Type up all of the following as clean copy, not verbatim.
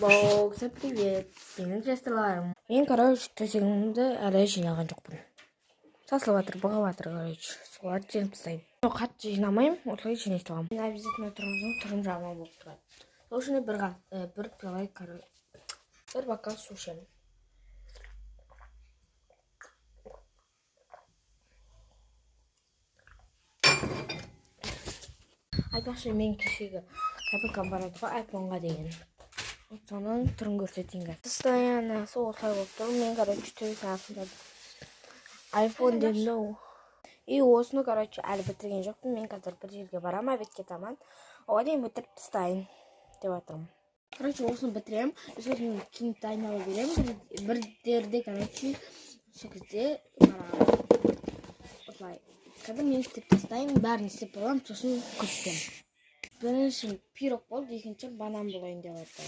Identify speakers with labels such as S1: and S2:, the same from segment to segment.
S1: Всем привет! Менің жастыларым. Мен, төсегімді әлі жинаған жоқпын. Сасылыватыр, бұғыватыр, соларды жинап тастаймын. Қатты жинамаймын, осылай жинай саламын. Мен обязательно тұрым жаман болып тұрады. Сол үшін бір бокал су ішемін. Айтпақшы, мен кешегі кәпекам барады ғой, айфонға деген. Соның түрін көрсетейін. Состояние осылай болып тұр. Мен, төсің астында айфон дедім. И осыны, әлі бітірген жоқпын. Мен қазір бір жерге барам, обед кетамын. Оған дейін бітіріп тастайын деп жатырмын. Осыны бітірем. Сосын киімді айналып беремін. Бірдерде, сол кезде осылай. Қазір мен істеп тастайын, бәрін істеп боламын, сосын күтсем. Бірінші пирог болды, екінші банан болайын деп жатыр.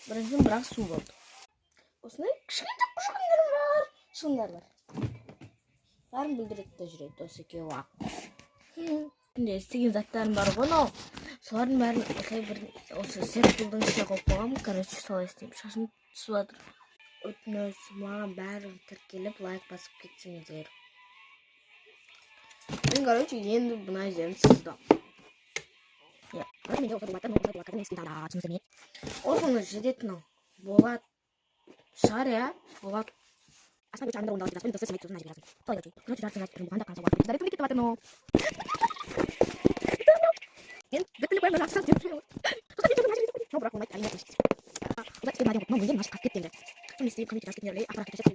S1: Бірінші бірақ су болды. Осындай кішкентай бар. Шыңдар бар. Бәрін бүлдіреді де жүреді, осы екеуі ақ. Істеген заттарым бар ғой, солардың бәрін осы серпілдің ішіне қойып қойғанмын. Солай істеймін. Шашым түсіп жатыр. Өтініш, маған бәрі тіркеліп, лайк басып кетсеңіздер. Мен, енді бұна жерін сыздам. Осыны жететін болады шығар, болады. Астан өте аңдар ондалы жинасымен сөзім айтып сөзін ажып жазым. Қалай өте, жарсын айтып тұрмын, бұғанда қанша уақыт өтті. Кім кетіп батыр, мен бітіліп қойым, жақсы сәт жүріп. Сосын мен тұрмын, бірақ оны айтып, әйін өтіп ешкесі. Бұлай істеп мәден қойып, мұнген машық қап кеткенде. Соны істейіп, комментер жазып кеткенде, ақпарат кетіп